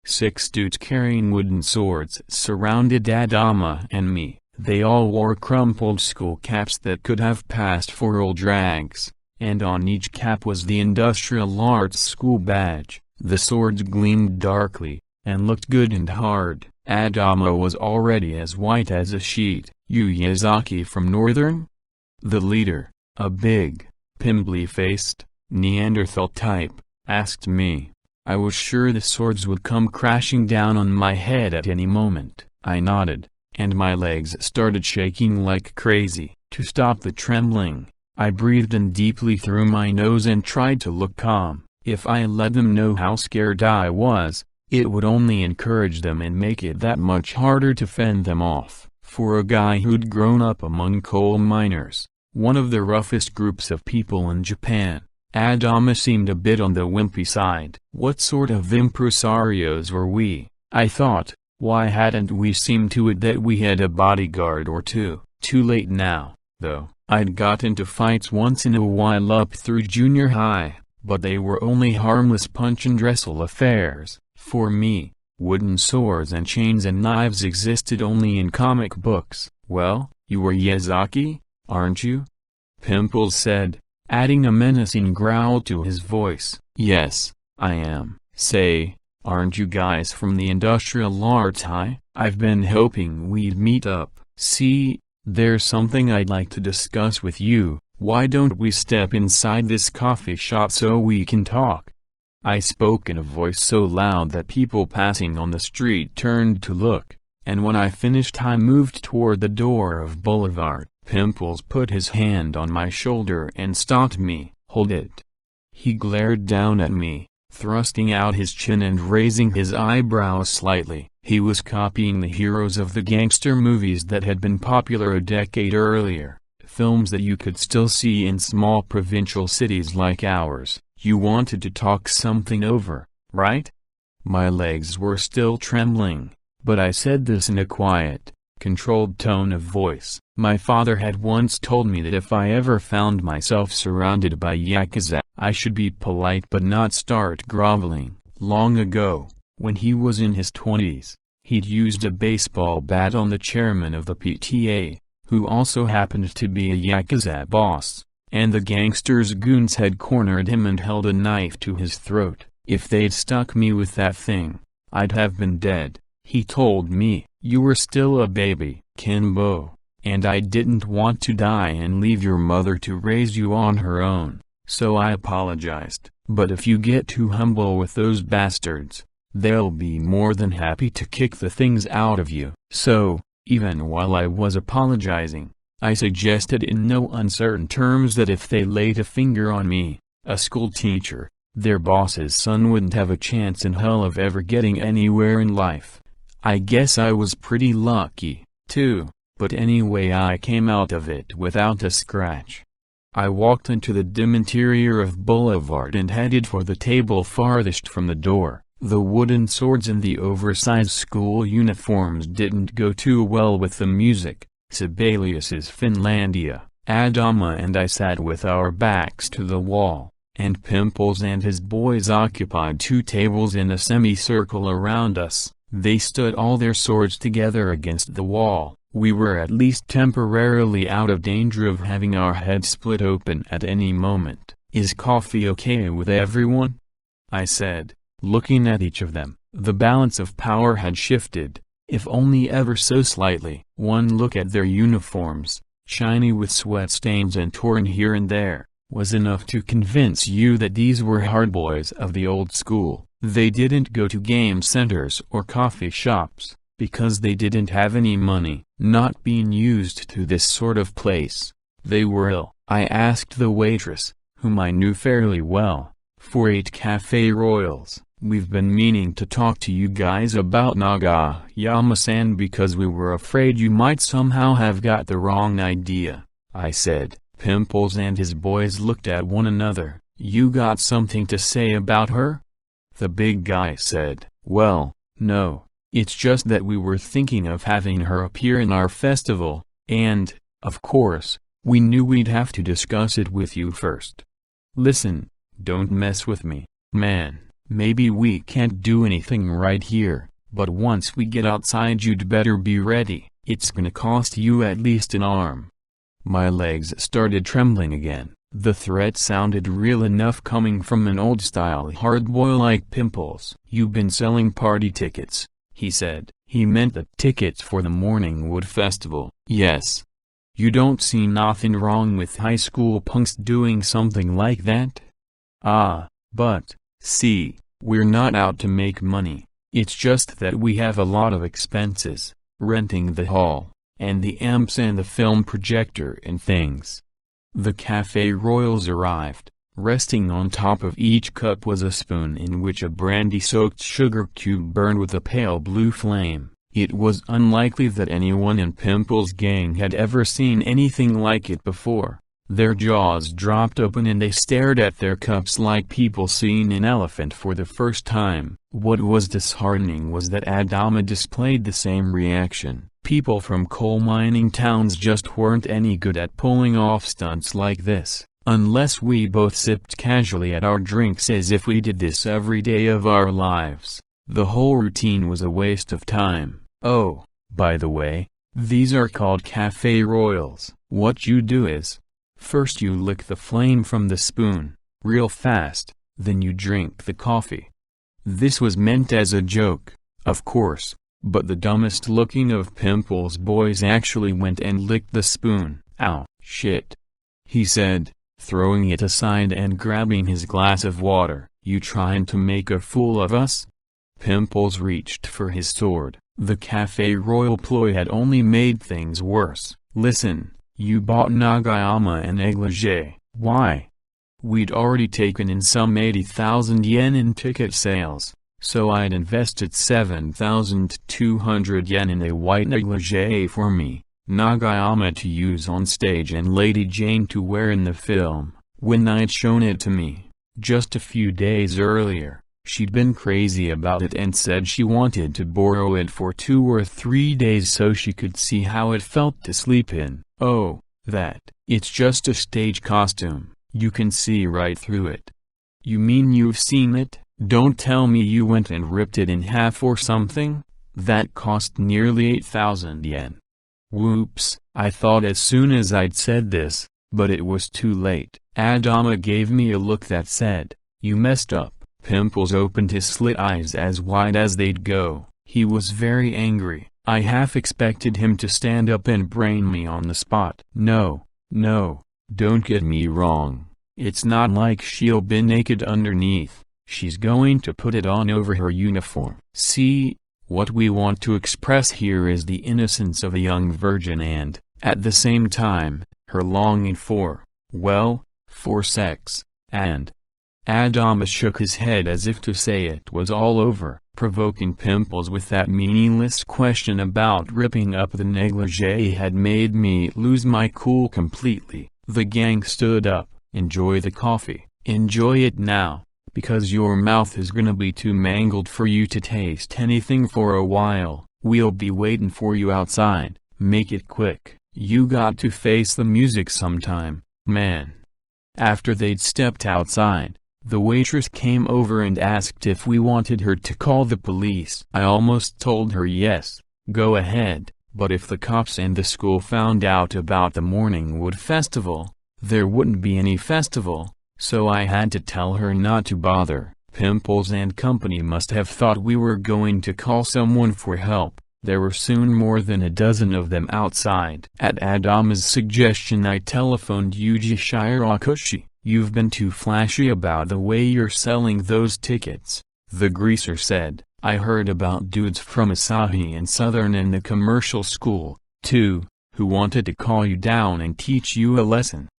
6 dudes carrying wooden swords surrounded Adama and me. They all wore crumpled school caps that could have passed for old rags, and on each cap was the Industrial Arts School badge. The swords gleamed darkly, and looked good and hard. Adama was already as white as a sheet. "You Yazaki from Northern?" The leader, a big, pimply-faced, Neanderthal type, asked me. I was sure the swords would come crashing down on my head at any moment. I nodded, and my legs started shaking like crazy. To stop the trembling, I breathed in deeply through my nose and tried to look calm. If I let them know how scared I was, it would only encourage them and make it that much harder to fend them off. For a guy who'd grown up among coal miners, one of the roughest groups of people in Japan, Adama seemed a bit on the wimpy side. What sort of impresarios were we, I thought? Why hadn't we seen to it that we had a bodyguard or two? Too late now, though. I'd got into fights once in a while up through junior high, but they were only harmless punch-and-wrestle affairs. For me, wooden swords and chains and knives existed only in comic books. "Well, you were Yazaki, aren't you?" Pimples said, adding a menacing growl to his voice. "Yes, I am." "Say, aren't you guys from the Industrial Arts High? I've been hoping we'd meet up." "See, there's something I'd like to discuss with you. Why don't we step inside this coffee shop so we can talk?" I spoke in a voice so loud that people passing on the street turned to look, and when I finished I moved toward the door of Boulevard. Pimples put his hand on my shoulder and stopped me. "Hold it." He glared down at me, thrusting out his chin and raising his eyebrows slightly. He was copying the heroes of the gangster movies that had been popular a decade earlier, films that you could still see in small provincial cities like ours. "You wanted to talk something over, right?" My legs were still trembling, but I said this in a quiet, controlled tone of voice. My father had once told me that if I ever found myself surrounded by yakuza, I should be polite but not start groveling. Long ago, when he was in his 20s, he'd used a baseball bat on the chairman of the PTA, who also happened to be a yakuza boss, and the gangsters' goons had cornered him and held a knife to his throat. If they'd stuck me with that thing, I'd have been dead. He told me, "You were still a baby, Kenbo, and I didn't want to die and leave your mother to raise you on her own, so I apologized. But if you get too humble with those bastards, they'll be more than happy to kick the things out of you." So, even while I was apologizing, I suggested in no uncertain terms that if they laid a finger on me, a school teacher, their boss's son wouldn't have a chance in hell of ever getting anywhere in life. I guess I was pretty lucky, too, but anyway I came out of it without a scratch. I walked into the dim interior of Boulevard and headed for the table farthest from the door. The wooden swords and the oversized school uniforms didn't go too well with the music. Sibelius's Finlandia. Adama and I sat with our backs to the wall, and Pimples and his boys occupied 2 tables in a semicircle around us. They stood all their swords together against the wall. We were at least temporarily out of danger of having our heads split open at any moment. "Is coffee okay with everyone?" I said, looking at each of them. The balance of power had shifted, if only ever so slightly. One look at their uniforms, shiny with sweat stains and torn here and there, was enough to convince you that these were hardboys of the old school. They didn't go to game centers or coffee shops, because they didn't have any money. Not being used to this sort of place, they were ill. I asked the waitress, whom I knew fairly well, for 8 Café Royals. "We've been meaning to talk to you guys about Nagayama-san because we were afraid you might somehow have got the wrong idea," I said. Pimples and his boys looked at one another. "You got something to say about her?" The big guy said, "Well, no, it's just that we were thinking of having her appear in our festival, and, of course, we knew we'd have to discuss it with you first. Listen, don't mess with me, man. Maybe we can't do anything right here, but once we get outside you'd better be ready. It's gonna cost you at least an arm." My legs started trembling again. The threat sounded real enough coming from an old-style hardboy like Pimples. "You've been selling party tickets," he said. He meant the tickets for the Morningwood Festival. "Yes. You don't see nothing wrong with high school punks doing something like that?" "Ah, but, see, we're not out to make money. It's just that we have a lot of expenses, renting the hall, and the amps and the film projector and things." The Café Royals arrived. Resting on top of each cup was a spoon in which a brandy-soaked sugar cube burned with a pale blue flame. It was unlikely that anyone in Pimple's gang had ever seen anything like it before. Their jaws dropped open and they stared at their cups like people seeing an elephant for the first time. What was disheartening was that Adama displayed the same reaction. People from coal mining towns just weren't any good at pulling off stunts like this, unless we both sipped casually at our drinks as if we did this every day of our lives. The whole routine was a waste of time. Oh, by the way, these are called Café Royals. What you do is, first you lick the flame from the spoon, real fast, then you drink the coffee. This was meant as a joke, of course, but the dumbest looking of Pimple's boys actually went and licked the spoon. "Ow, shit," he said, throwing it aside and grabbing his glass of water. "You trying to make a fool of us?" Pimples reached for his sword. The Café Royal ploy had only made things worse. "Listen, you bought Nagayama and Negligee. Why?" We'd already taken in some 80,000 yen in ticket sales, so I'd invested 7,200 yen in a white negligee for me, Nagayama to use on stage and Lady Jane to wear in the film. When I'd shown it to me, just a few days earlier, she'd been crazy about it and said she wanted to borrow it for 2 or 3 days so she could see how it felt to sleep in. "Oh, that. It's just a stage costume. You can see right through it." "You mean you've seen it? Don't tell me you went and ripped it in half or something? That cost nearly 8,000 yen. Whoops, I thought as soon as I'd said this, but it was too late." Adama gave me a look that said, "You messed up." Pimples opened his slit eyes as wide as they'd go. He was very angry. I half expected him to stand up and brain me on the spot. No, don't get me wrong. It's not like she'll be naked underneath. She's going to put it on over her uniform. See, what we want to express here is the innocence of a young virgin and, at the same time, her longing for, well, for sex, and... Adama shook his head as if to say it was all over, provoking Pimples with that meaningless question about ripping up the negligee had made me lose my cool completely. The gang stood up. "Enjoy the coffee. Enjoy it now, because your mouth is gonna be too mangled for you to taste anything for a while. We'll be waiting for you outside. Make it quick. You got to face the music sometime, man." After they'd stepped outside, the waitress came over and asked if we wanted her to call the police. I almost told her yes, go ahead, but if the cops and the school found out about the Morningwood Festival, there wouldn't be any festival, so I had to tell her not to bother. Pimples and company must have thought we were going to call someone for help. There were soon more than a dozen of them outside. At Adama's suggestion I telephoned Yuji Shirakushi. "You've been too flashy about the way you're selling those tickets," the greaser said. "I heard about dudes from Asahi and Southern and the commercial school, too, who wanted to call you down and teach you a lesson.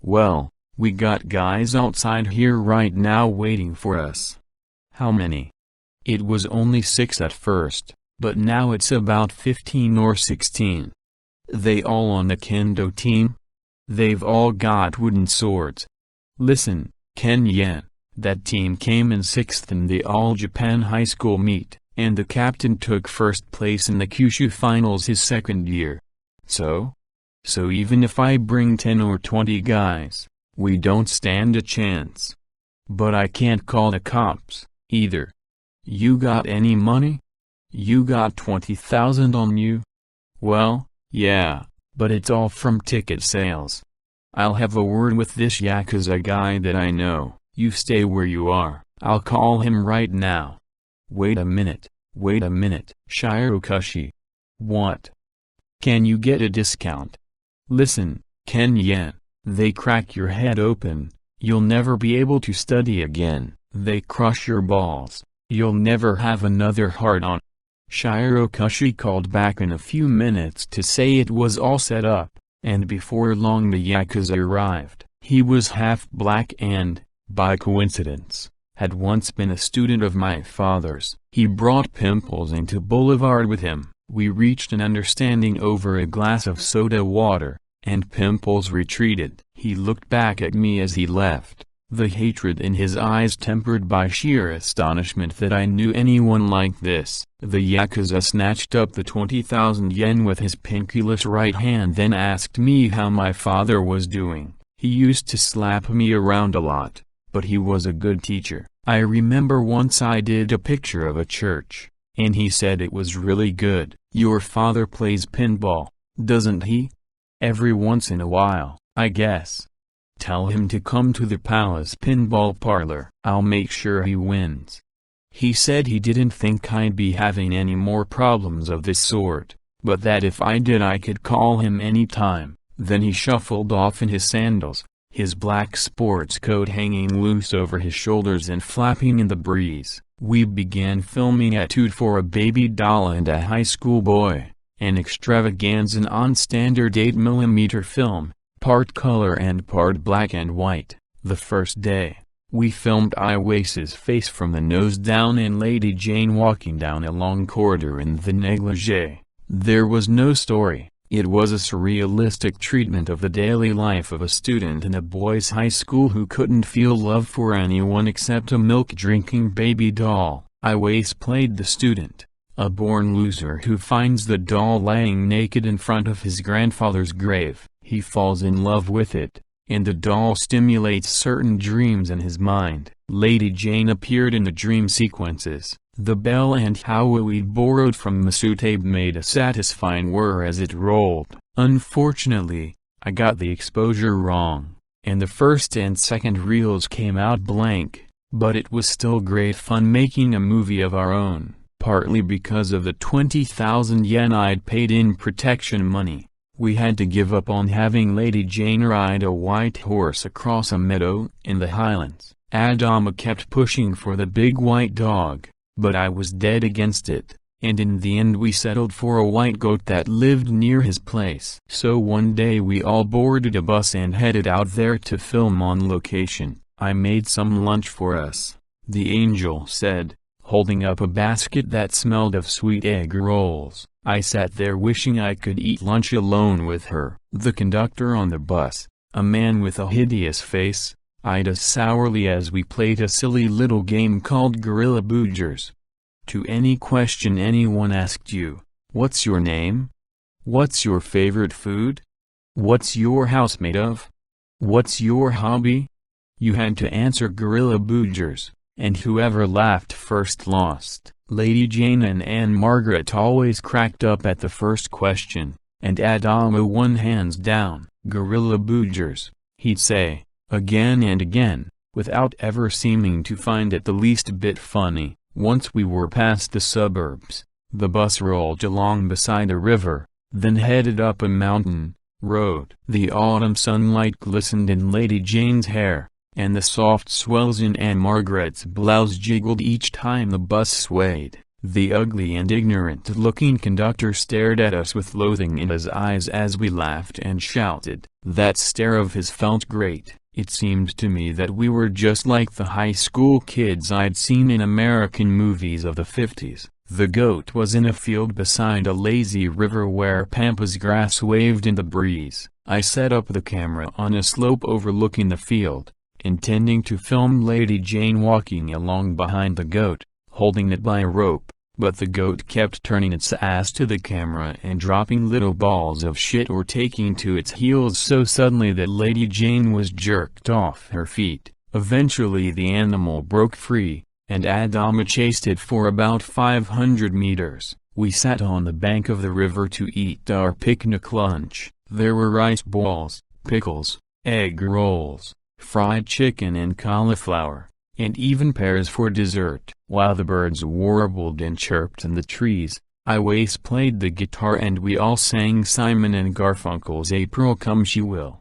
Well, we got guys outside here right now waiting for us." "How many?" "It was only 6 at first, but now it's about 15 or 16. They all on the kendo team? They've all got wooden swords. Listen, Ken Yen, that team came in 6th in the All-Japan High School meet, and the captain took 1st place in the Kyushu finals his 2nd year. So even if I bring 10 or 20 guys, we don't stand a chance. But I can't call the cops. either. You got any money? You got 20,000 on you? Well, yeah, but it's all from ticket sales. I'll have a word with this Yakuza guy that I know. You stay where you are. I'll call him right now. Wait a minute, Shirokushi. What? Can you get a discount? Listen, Ken Yen, they crack your head open, you'll never be able to study again. They crush your balls, you'll never have another hard-on. Shirokushi called back in a few minutes to say it was all set up, and before long the Yakuza arrived. He was half black and, by coincidence, had once been a student of my father's. He brought Pimples into Boulevard with him. We reached an understanding over a glass of soda water, and Pimples retreated. He looked back at me as he left, the hatred in his eyes tempered by sheer astonishment that I knew anyone like this. The Yakuza snatched up the 20,000 yen with his pinkyless right hand, then asked me how my father was doing. He used to slap me around a lot, but he was a good teacher. I remember once I did a picture of a church, and he said it was really good. Your father plays pinball, doesn't he? Every once in a while, I guess. Tell him to come to the Palace Pinball Parlor. I'll make sure he wins. He said he didn't think I'd be having any more problems of this sort, but that if I did I could call him any time. Then he shuffled off in his sandals, his black sports coat hanging loose over his shoulders and flapping in the breeze. We began filming Etude for a baby doll and a high school boy, an extravaganza on standard 8mm film, part color and part black and white. The first day, we filmed Iwasa's face from the nose down and Lady Jane walking down a long corridor in the negligee. There was no story. It was a surrealistic treatment of the daily life of a student in a boys' high school who couldn't feel love for anyone except a milk-drinking baby doll. Iwasa played the student, a born loser who finds the doll laying naked in front of his grandfather's grave. He falls in love with it, and the doll stimulates certain dreams in his mind. Lady Jane appeared in the dream sequences. The bell and how we'd borrowed from Masutabe made a satisfying whir as it rolled. Unfortunately, I got the exposure wrong, and the first and second reels came out blank, but it was still great fun making a movie of our own, partly because of the 20,000 yen I'd paid in protection money. We had to give up on having Lady Jane ride a white horse across a meadow in the Highlands. Adama kept pushing for the big white dog, but I was dead against it, and in the end we settled for a white goat that lived near his place. So one day we all boarded a bus and headed out there to film on location. I made some lunch for us, the angel said, holding up a basket that smelled of sweet egg rolls. I sat there wishing I could eat lunch alone with her. The conductor on the bus, a man with a hideous face, eyed us sourly as we played a silly little game called Gorilla Boogers. To any question anyone asked you, what's your name? What's your favorite food? What's your house made of? What's your hobby? You had to answer Gorilla Boogers, and whoever laughed first lost. Lady Jane and Anne Margaret always cracked up at the first question, and Adama won hands down. Gorilla Boogers, he'd say, again and again, without ever seeming to find it the least bit funny. Once we were past the suburbs, the bus rolled along beside a river, then headed up a mountain road. The autumn sunlight glistened in Lady Jane's hair, and the soft swells in Anne Margaret's blouse jiggled each time the bus swayed. The ugly and ignorant-looking conductor stared at us with loathing in his eyes as we laughed and shouted. That stare of his felt great. It seemed to me that we were just like the high school kids I'd seen in American movies of the 50s. The goat was in a field beside a lazy river where pampas grass waved in the breeze. I set up the camera on a slope overlooking the field, intending to film Lady Jane walking along behind the goat, holding it by a rope, but the goat kept turning its ass to the camera and dropping little balls of shit or taking to its heels so suddenly that Lady Jane was jerked off her feet. Eventually the animal broke free, and Adama chased it for about 500 meters. We sat on the bank of the river to eat our picnic lunch. There were rice balls, pickles, egg rolls, fried chicken and cauliflower, and even pears for dessert. While the birds warbled and chirped in the trees, I played the guitar and we all sang Simon and Garfunkel's April Come She Will.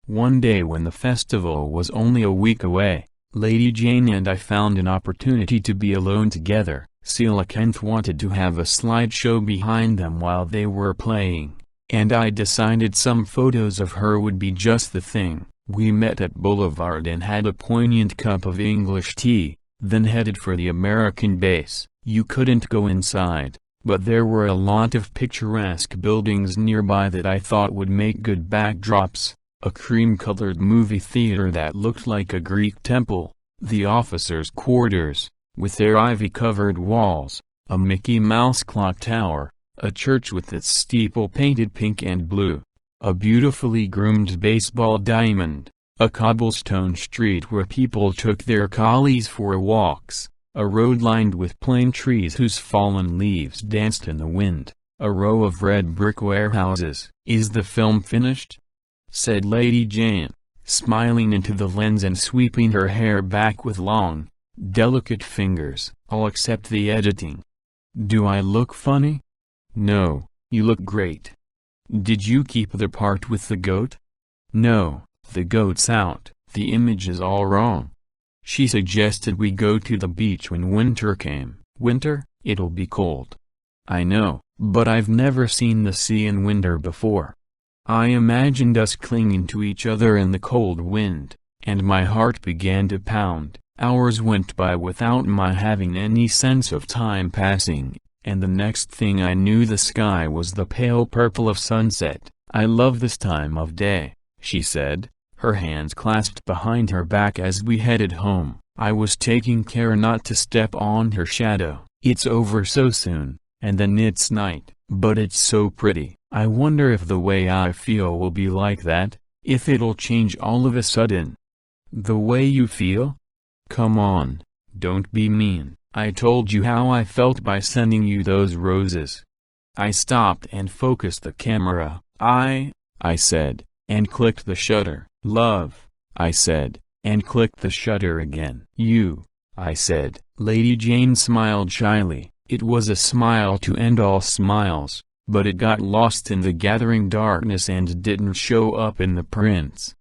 One day when the festival was only a week away, Lady Jane and I found an opportunity to be alone together. Celia Kent wanted to have a slideshow behind them while they were playing, and I decided some photos of her would be just the thing. We met at Boulevard and had a poignant cup of English tea, then headed for the American base. You couldn't go inside, but there were a lot of picturesque buildings nearby that I thought would make good backdrops. A cream-colored movie theater that looked like a Greek temple, the officers' quarters, with their ivy-covered walls, a Mickey Mouse clock tower, a church with its steeple painted pink and blue, a beautifully groomed baseball diamond, a cobblestone street where people took their collies for walks, a road lined with plane trees whose fallen leaves danced in the wind, a row of red brick warehouses. "Is the film finished?" said Lady Jane, smiling into the lens and sweeping her hair back with long, delicate fingers. "All except the editing." "Do I look funny?" "No, you look great." "Did you keep the part with the goat?" "No, the goat's out, the image is all wrong." She suggested we go to the beach when winter came. "Winter? It'll be cold." "I know, but I've never seen the sea in winter before." I imagined us clinging to each other in the cold wind, and my heart began to pound. Hours went by without my having any sense of time passing, and the next thing I knew the sky was the pale purple of sunset. "I love this time of day," she said, her hands clasped behind her back as we headed home. I was taking care not to step on her shadow. "It's over so soon, and then it's night, but it's so pretty. I wonder if the way I feel will be like that, if it'll change all of a sudden." "The way you feel? Come on, don't be mean. I told you how I felt by sending you those roses." I stopped and focused the camera. I said, and clicked the shutter. "Love," I said, and clicked the shutter again. "You," I said. Lady Jane smiled shyly. It was a smile to end all smiles, but it got lost in the gathering darkness and didn't show up in the prints.